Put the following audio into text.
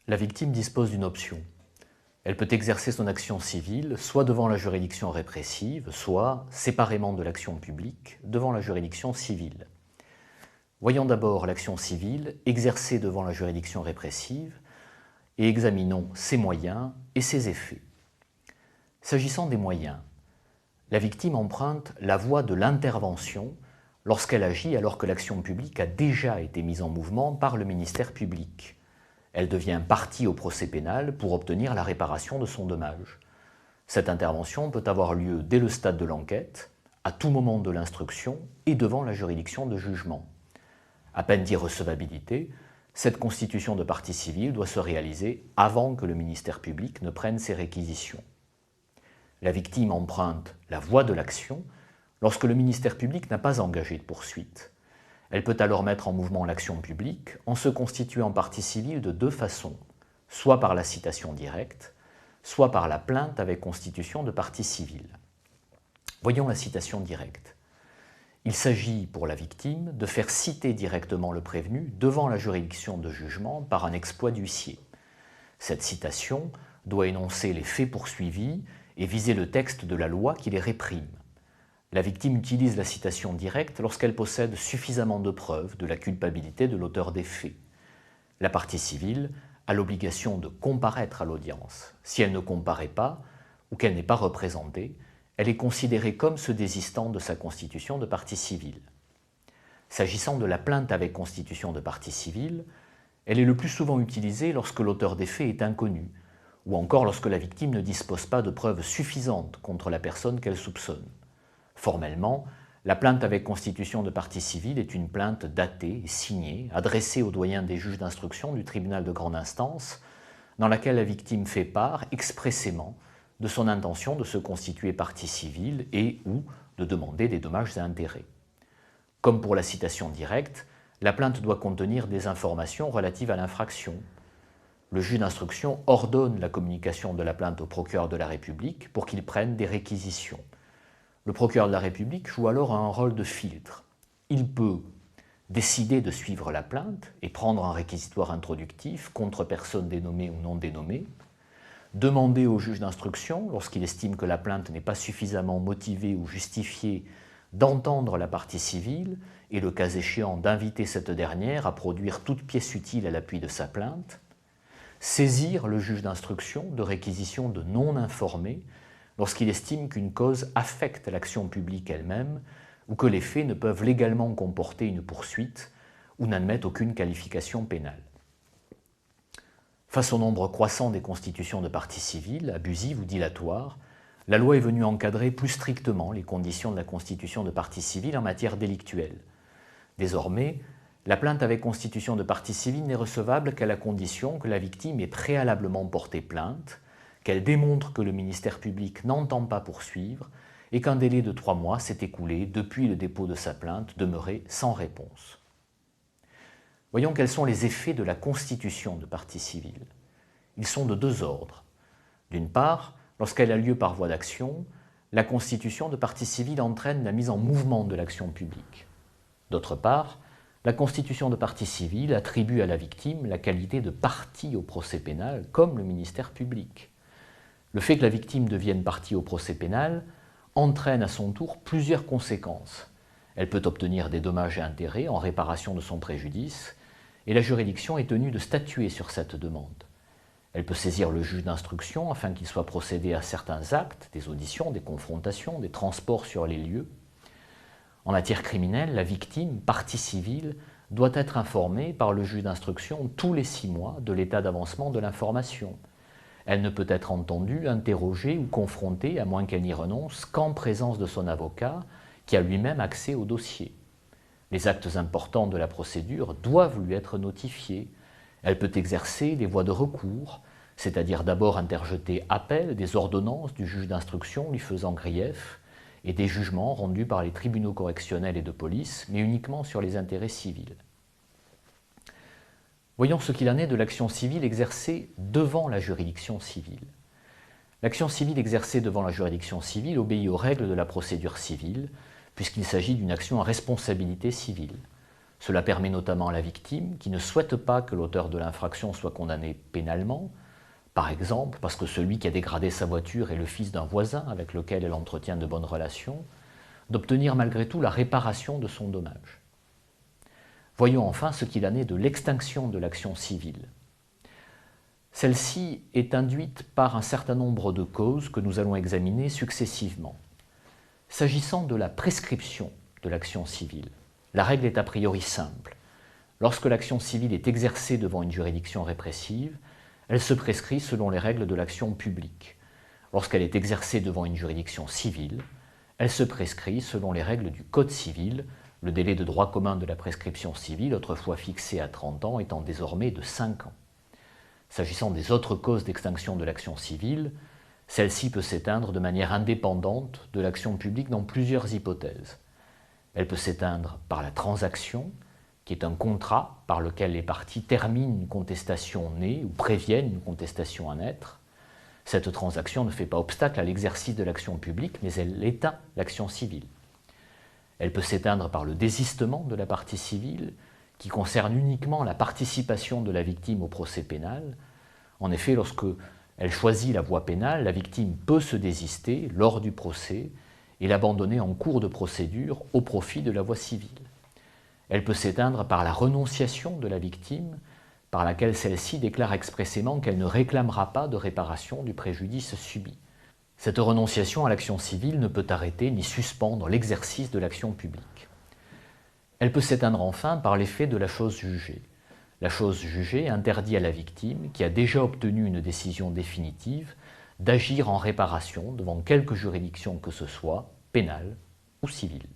La victime dispose d'une option. Elle peut exercer son action civile soit devant la juridiction répressive, soit, séparément de l'action publique, devant la juridiction civile. Voyons d'abord l'action civile exercée devant la juridiction répressive et examinons ses moyens et ses effets. S'agissant des moyens, la victime emprunte la voie de l'intervention lorsqu'elle agit alors que l'action publique a déjà été mise en mouvement par le ministère public. Elle devient partie au procès pénal pour obtenir la réparation de son dommage. Cette intervention peut avoir lieu dès le stade de l'enquête, à tout moment de l'instruction et devant la juridiction de jugement. À peine d'irrecevabilité, cette constitution de partie civile doit se réaliser avant que le ministère public ne prenne ses réquisitions. La victime emprunte la voie de l'action lorsque le ministère public n'a pas engagé de poursuite. Elle peut alors mettre en mouvement l'action publique en se constituant partie civile de deux façons, soit par la citation directe, soit par la plainte avec constitution de partie civile. Voyons la citation directe. Il s'agit pour la victime de faire citer directement le prévenu devant la juridiction de jugement par un exploit d'huissier. Cette citation doit énoncer les faits poursuivis et viser le texte de la loi qui les réprime. La victime utilise la citation directe lorsqu'elle possède suffisamment de preuves de la culpabilité de l'auteur des faits. La partie civile a l'obligation de comparaître à l'audience. Si elle ne comparaît pas ou qu'elle n'est pas représentée, elle est considérée comme se désistant de sa constitution de partie civile. S'agissant de la plainte avec constitution de partie civile, elle est le plus souvent utilisée lorsque l'auteur des faits est inconnu, ou encore lorsque la victime ne dispose pas de preuves suffisantes contre la personne qu'elle soupçonne. Formellement, la plainte avec constitution de partie civile est une plainte datée et signée, adressée au doyen des juges d'instruction du tribunal de grande instance, dans laquelle la victime fait part expressément de son intention de se constituer partie civile et ou de demander des dommages et intérêts. Comme pour la citation directe, la plainte doit contenir des informations relatives à l'infraction. Le juge d'instruction ordonne la communication de la plainte au procureur de la République pour qu'il prenne des réquisitions. Le procureur de la République joue alors un rôle de filtre. Il peut décider de suivre la plainte et prendre un réquisitoire introductif contre personne dénommée ou non dénommée, demander au juge d'instruction, lorsqu'il estime que la plainte n'est pas suffisamment motivée ou justifiée, d'entendre la partie civile et, le cas échéant, d'inviter cette dernière à produire toute pièce utile à l'appui de sa plainte, saisir le juge d'instruction de réquisition de non informés lorsqu'il estime qu'une cause affecte l'action publique elle-même ou que les faits ne peuvent légalement comporter une poursuite ou n'admettent aucune qualification pénale. Face au nombre croissant des constitutions de partie civile, abusives ou dilatoires, la loi est venue encadrer plus strictement les conditions de la constitution de partie civile en matière délictuelle. Désormais, la plainte avec constitution de partie civile n'est recevable qu'à la condition que la victime ait préalablement porté plainte, qu'elle démontre que le ministère public n'entend pas poursuivre et qu'un délai de 3 mois s'est écoulé depuis le dépôt de sa plainte demeuré sans réponse. Voyons quels sont les effets de la constitution de partie civile. Ils sont de deux ordres. D'une part, lorsqu'elle a lieu par voie d'action, la constitution de partie civile entraîne la mise en mouvement de l'action publique. D'autre part, la constitution de partie civile attribue à la victime la qualité de partie au procès pénal comme le ministère public. Le fait que la victime devienne partie au procès pénal entraîne à son tour plusieurs conséquences. Elle peut obtenir des dommages et intérêts en réparation de son préjudice et la juridiction est tenue de statuer sur cette demande. Elle peut saisir le juge d'instruction afin qu'il soit procédé à certains actes, des auditions, des confrontations, des transports sur les lieux. En matière criminelle, la victime, partie civile, doit être informée par le juge d'instruction tous les 6 mois de l'état d'avancement de l'information. Elle ne peut être entendue, interrogée ou confrontée, à moins qu'elle n'y renonce, qu'en présence de son avocat, qui a lui-même accès au dossier. Les actes importants de la procédure doivent lui être notifiés. Elle peut exercer des voies de recours, c'est-à-dire d'abord interjeter appel des ordonnances du juge d'instruction lui faisant grief et des jugements rendus par les tribunaux correctionnels et de police, mais uniquement sur les intérêts civils. Voyons ce qu'il en est de l'action civile exercée devant la juridiction civile. L'action civile exercée devant la juridiction civile obéit aux règles de la procédure civile, puisqu'il s'agit d'une action à responsabilité civile. Cela permet notamment à la victime, qui ne souhaite pas que l'auteur de l'infraction soit condamné pénalement, par exemple parce que celui qui a dégradé sa voiture est le fils d'un voisin avec lequel elle entretient de bonnes relations, d'obtenir malgré tout la réparation de son dommage. Voyons enfin ce qu'il en est de l'extinction de l'action civile. Celle-ci est induite par un certain nombre de causes que nous allons examiner successivement. S'agissant de la prescription de l'action civile, la règle est a priori simple. Lorsque l'action civile est exercée devant une juridiction répressive, elle se prescrit selon les règles de l'action publique. Lorsqu'elle est exercée devant une juridiction civile, elle se prescrit selon les règles du Code civil, le délai de droit commun de la prescription civile, autrefois fixé à 30 ans, étant désormais de 5 ans. S'agissant des autres causes d'extinction de l'action civile, celle-ci peut s'éteindre de manière indépendante de l'action publique dans plusieurs hypothèses. Elle peut s'éteindre par la transaction, qui est un contrat par lequel les parties terminent une contestation née ou préviennent une contestation à naître. Cette transaction ne fait pas obstacle à l'exercice de l'action publique, mais elle éteint l'action civile. Elle peut s'éteindre par le désistement de la partie civile, qui concerne uniquement la participation de la victime au procès pénal. En effet, lorsque elle choisit la voie pénale, la victime peut se désister lors du procès et l'abandonner en cours de procédure au profit de la voie civile. Elle peut s'éteindre par la renonciation de la victime, par laquelle celle-ci déclare expressément qu'elle ne réclamera pas de réparation du préjudice subi. Cette renonciation à l'action civile ne peut arrêter ni suspendre l'exercice de l'action publique. Elle peut s'éteindre enfin par l'effet de la chose jugée. La chose jugée interdit à la victime, qui a déjà obtenu une décision définitive, d'agir en réparation devant quelque juridiction que ce soit, pénale ou civile.